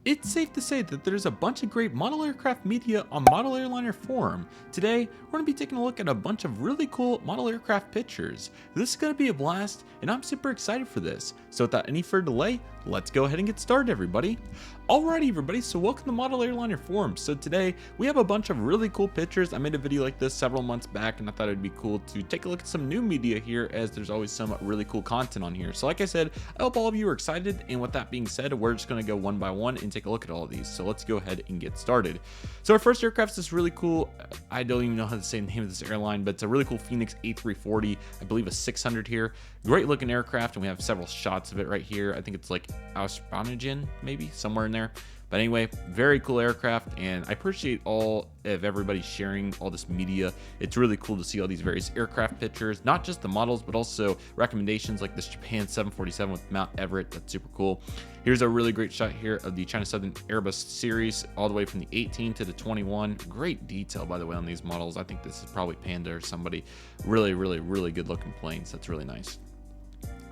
It's safe to say that there's a bunch of great model aircraft media on Model Airliner Forum. Today, we're going to be taking a look at a bunch of really cool model aircraft pictures. This is going to be a blast, and I'm super excited for this. So without any further delay, let's go ahead and get started, everybody. Alrighty, everybody, so welcome to Model Airliner Forum. So today, we have a bunch of really cool pictures. I made a video like this several months back, and I thought it'd be cool to take a look at some new media here, as there's always some really cool content on here. So like I said, I hope all of you are excited, and with that being said, we're just going to go one by one and take a look at all of these. So let's go ahead and get started. So our first aircraft is this really cool, I don't even know how to say the name of this airline, but it's a really cool Phoenix A340, I believe a 600 here. Great looking aircraft, and we have several shots of it right here. I think it's like Aviation, maybe somewhere in there. But anyway, very cool aircraft, and I appreciate all of everybody sharing all this media. It's really cool to see all these various aircraft pictures, not just the models, but also recommendations like this Japan 747 with Mount Everett. That's super cool. Here's a really great shot here of the China Southern Airbus series, all the way from the 18 to the 21. Great detail, by the way, on these models. I think this is probably Panda or somebody. Really good looking planes. That's really nice.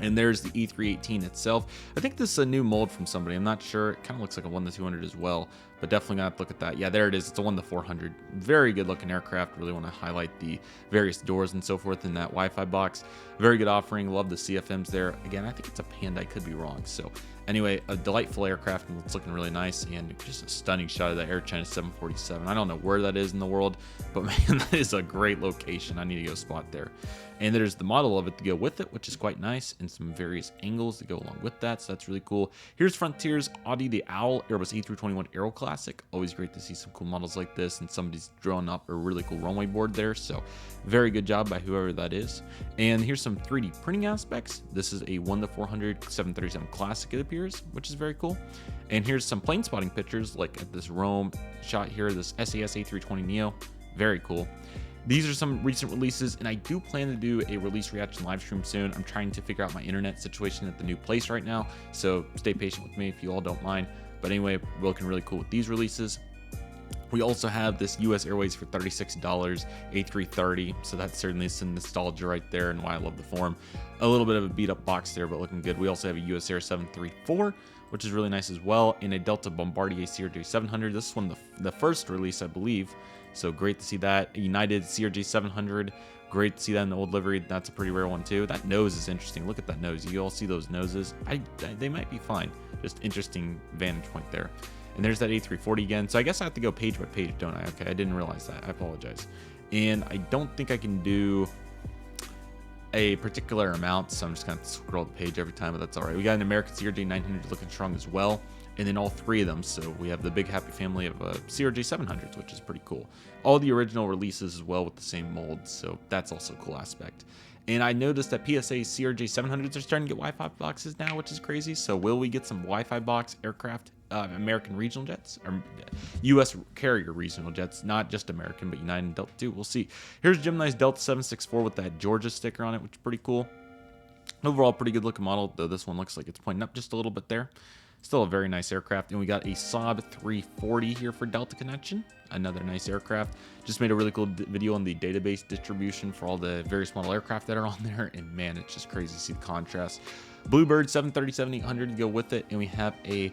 And there's the E318 itself. I think this is a new mold from somebody. I'm not sure. It kind of looks like a 1-200 as well, but definitely gonna have to look at that. Yeah, there it is. It's a 1-400. Very good looking aircraft. Really want to highlight the various doors and so forth in that Wi-Fi box. Very good offering. Love the CFMs there. Again, I think it's a Panda. I could be wrong. So anyway, a delightful aircraft, and it's looking really nice, and just a stunning shot of that Air China 747. I don't know where that is in the world, but man, that is a great location. I need to go spot there. And there's the model of it to go with it, which is quite nice, and some various angles to go along with that, so that's really cool. Here's Frontier's Audi the Owl Airbus A321 Aero Classic. Always great to see some cool models like this, and somebody's drawn up a really cool runway board there, so very good job by whoever that is. And here's some 3D printing aspects. This is a 1-400 737 Classic, it appears, which is very cool. And here's some plane spotting pictures, like at this Rome shot here, this SAS A320neo. Very cool. These are some recent releases, and I do plan to do a release reaction live stream soon. I'm trying to figure out my internet situation at the new place right now, so stay patient with me if you all don't mind. But anyway, we're looking really cool with these releases. We also have this US Airways for $36 A330, so that's certainly some nostalgia right there, and why I love the Forum. A little bit of a beat up box there, but looking good. We also have a US Air 734, which is really nice as well, and a Delta Bombardier CRJ 700. This is one of the first release, I believe, so great to see that. A United CRJ 700, great to see that in the old livery. That's a pretty rare one too. That nose is interesting. Look at that nose. You all see those noses? They might be fine. Just interesting vantage point there. And there's that A340 again. So I guess I have to go page by page, don't I? Okay, I didn't realize that. I apologize. And I don't think I can do a particular amount, so I'm just going to scroll the page every time, but that's all right. We got an American CRJ 900 looking strong as well, and then all three of them. So we have the big happy family of CRJ 700s, which is pretty cool. All the original releases as well with the same molds, so that's also a cool aspect. And I noticed that PSA CRJ 700s are starting to get Wi-Fi boxes now, which is crazy. So will we get some Wi-Fi box aircraft, American regional jets, or U.S. carrier regional jets, not just American, but United and Delta too? We'll see. Here's Gemini's Delta 764 with that Georgia sticker on it, which is pretty cool. Overall, pretty good looking model, though this one looks like it's pointing up just a little bit there. Still a very nice aircraft. And we got a Saab 340 here for Delta Connection. Another nice aircraft. Just made a really cool video on the database distribution for all the various model aircraft that are on there. And man, it's just crazy to see the contrast. Bluebird 737-800 to go with it. And we have a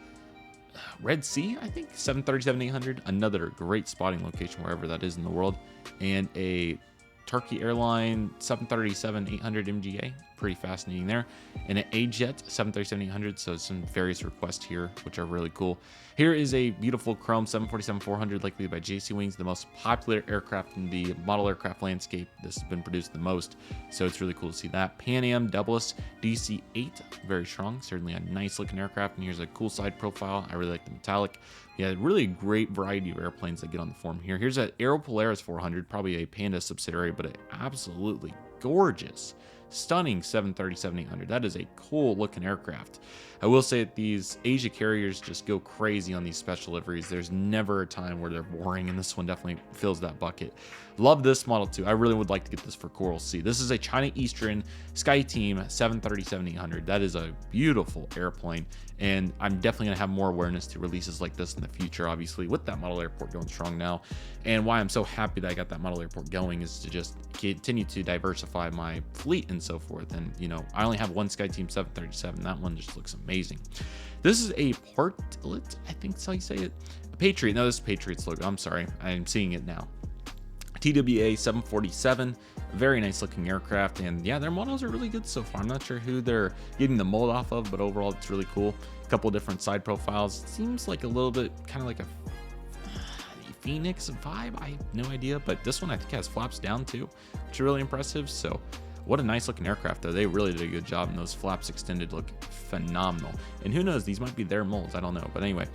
Red Sea, I think, 737-800. Another great spotting location wherever that is in the world. And a Turkey Airline 737-800 MGA. Pretty fascinating there. And an A-Jet 737-800, so some various requests here, which are really cool. Here is a beautiful chrome 747-400, likely by JC Wings, the most popular aircraft in the model aircraft landscape. This has been produced the most, so it's really cool to see that. Pan Am Doubleus DC-8, very strong, certainly a nice looking aircraft. And here's a cool side profile. I really like the metallic. Yeah, really great variety of airplanes that get on the Forum here. Here's an Aero Polaris 400, probably a Panda subsidiary, but an absolutely gorgeous, stunning 737-800. That is a cool looking aircraft. I will say that these Asia carriers just go crazy on these special liveries. There's never a time where they're boring, and this one definitely fills that bucket. Love this model too. I really would like to get this for Coral Sea. This is a China Eastern SkyTeam 737-800. That is a beautiful airplane, and I'm definitely going to have more awareness to releases like this in the future, obviously, with that model airport going strong now. And why I'm so happy that I got that model airport going is to just continue to diversify my fleet in and so forth. And, you know, I only have one SkyTeam 737. That one just looks amazing. This is a Partlet, I think that's how you say it. A Patriot. No, this is Patriot's logo. I'm sorry. I'm seeing it now. TWA 747, very nice looking aircraft, and yeah, their models are really good so far. I'm not sure who they're getting the mold off of, but overall it's really cool. A couple different side profiles. It seems like a little bit kind of like a Phoenix vibe. I have no idea, but this one I think has flaps down too, which is really impressive. So what a nice looking aircraft though. They really did a good job, and those flaps extended look phenomenal. And who knows, these might be their molds, I don't know. But anyway,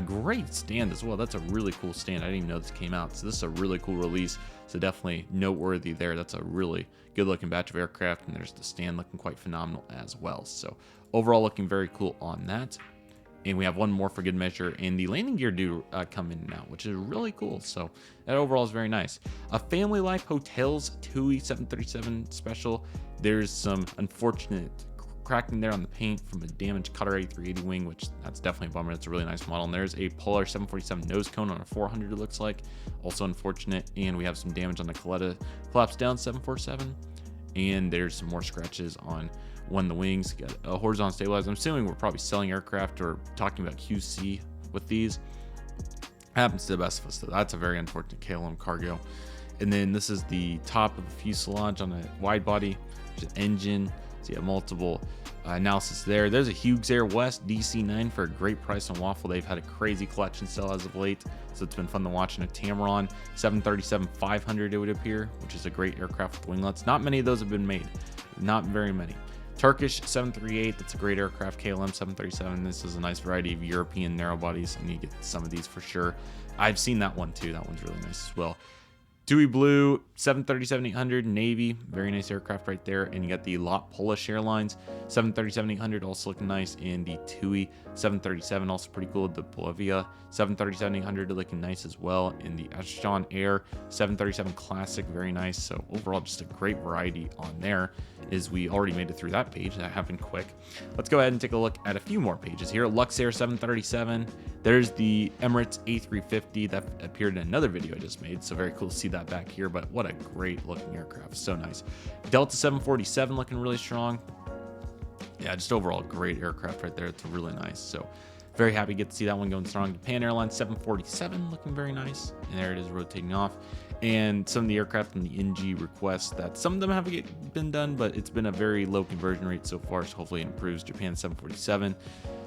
great stand as well. That's a really cool stand. I didn't even know this came out. So this is a really cool release. So definitely noteworthy there. That's a really good looking batch of aircraft, and there's the stand looking quite phenomenal as well. So overall looking very cool on that. And we have one more for good measure, and the landing gear do come in now, which is really cool. So that overall is very nice. A Family Life Hotels TUI 737 special. There's some unfortunate cracking there on the paint from a damaged Qatar A380 wing, which that's definitely a bummer. It's a really nice model. And there's a Polar 747 nose cone on a 400, it looks like. Also unfortunate. And we have some damage on the Coletta flaps down 747. And there's some more scratches on one of the wings. Got a horizontal stabilizer. I'm assuming we're probably selling aircraft or talking about QC with these. Happens to the best of us, though. That's a very unfortunate KLM cargo. And then this is the top of the fuselage on a wide body. There's an engine. So you have multiple analysis there. There's a Hughes Air West DC-9 for a great price on Waffle. They've had a crazy collection sale as of late, so it's been fun to watch. And a Tamron 737-500, it would appear, which is a great aircraft with winglets. Not many of those have been made. Not very many. Turkish 738, that's a great aircraft. KLM 737, this is a nice variety of European narrow bodies. I need to get some of these for sure. I've seen that one too. That one's really nice as well. TUI Blue 737-800 Navy, very nice aircraft right there. And you got the LOT Polish Airlines 737-800, also looking nice. And the TUI 737, also pretty cool. The Bolivia 737-800 looking nice as well. And the Ashton Air 737 Classic, very nice. So overall, just a great variety on there. Is we already made it through that page. That happened quick. Let's go ahead and take a look at a few more pages here. Luxair 737. There's the Emirates A350 that appeared in another video I just made. So very cool to see that back here. But what a great looking aircraft. So nice. Delta 747 looking really strong. Yeah, just overall great aircraft right there. It's really nice. So very happy to get to see that one going strong. Japan Airlines 747 looking very nice. And there it is rotating off. And some of the aircraft in the NG request that some of them haven't been done, but it's been a very low conversion rate so far. So hopefully it improves. Japan 747.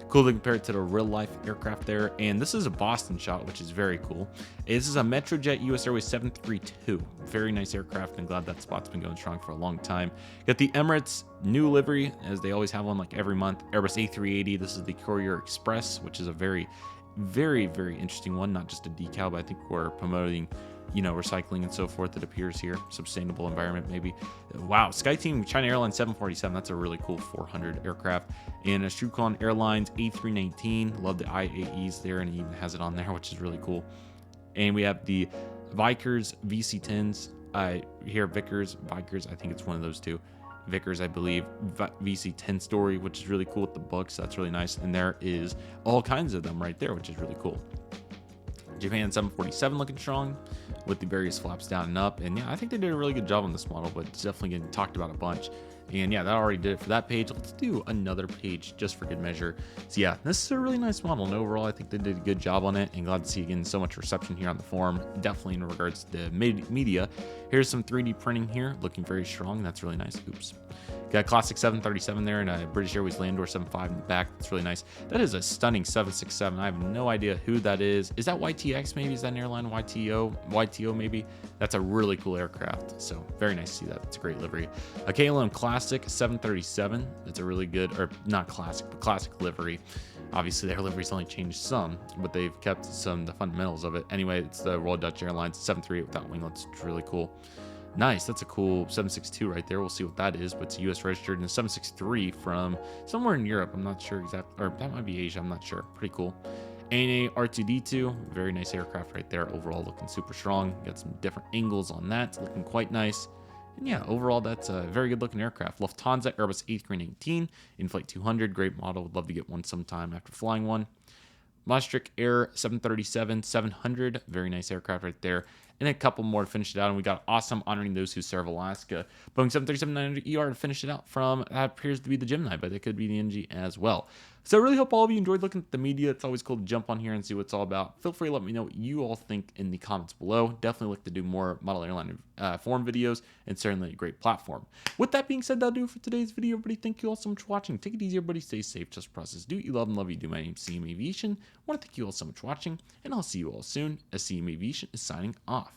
Cool to compare it to the real life aircraft there. And this is a Boston shot, which is very cool. This is a Metrojet US Airways 732. Very nice aircraft, and glad that spot's been going strong for a long time. Got the Emirates new livery, as they always have one like every month. Airbus A380. This is the Courier Express, which is a very, very, very interesting one. Not just a decal, but I think we're promoting, you know, recycling and so forth. It appears here. Sustainable environment, maybe. Wow. SkyTeam China Airlines 747. That's a really cool 400 aircraft. And a Strucon Airlines A319. Love the IAEs there, and it even has it on there, which is really cool. And we have the Vickers VC10s. Here, Vickers, I think it's one of those two. Vickers, I believe, VC10 story, which is really cool with the books. That's really nice. And there is all kinds of them right there, which is really cool. Japan 747 looking strong with the various flaps down and up. And yeah, I think they did a really good job on this model, but it's definitely getting talked about a bunch. And yeah, that already did it for that page. Let's do another page just for good measure. So yeah, this is a really nice model. And overall, I think they did a good job on it, and glad to see again so much reception here on the forum. Definitely in regards to the media. Here's some 3D printing here, looking very strong. That's really nice. Oops. Got a classic 737 there and a British Airways Landor 75 in the back. That's really nice. That is a stunning 767. I have no idea who that is. Is that YTX maybe? Is that an airline? YTO maybe? That's a really cool aircraft. So very nice to see that. That's a great livery. A KLM Classic 737. That's a really good, or not classic, but classic livery. Obviously, their livery's only changed some, but they've kept some of the fundamentals of it. Anyway, it's the Royal Dutch Airlines 738 without winglets. It's really cool. Nice. That's a cool 762 right there. We'll see what that is, but it's US registered, and a 763 from somewhere in Europe. I'm not sure exactly, or that might be Asia. I'm not sure. Pretty cool. ANA R2D2. Very nice aircraft right there. Overall looking super strong. Got some different angles on that. Looking quite nice. And yeah, overall, that's a very good looking aircraft. Lufthansa Airbus A319 in-flight 200. Great model. Would love to get one sometime after flying one. Maastricht Air 737-700. Very nice aircraft right there. and a couple more to finish it out. And we got awesome honoring those who serve Alaska. Boeing 737-900ER to finish it out from, that appears to be the Gemini, but it could be the NG as well. So I really hope all of you enjoyed looking at the media. It's always cool to jump on here and see what it's all about. Feel free to let me know what you all think in the comments below. Definitely look to do more Model Airliner Forum videos, and certainly a great platform. With that being said, that'll do it for today's video, everybody. Thank you all so much for watching. Take it easy, everybody. Stay safe. Trust the process. Do what you love and love what you do. My name's CM Aviation. I want to thank you all so much for watching, and I'll see you all soon as CM Aviation is signing off.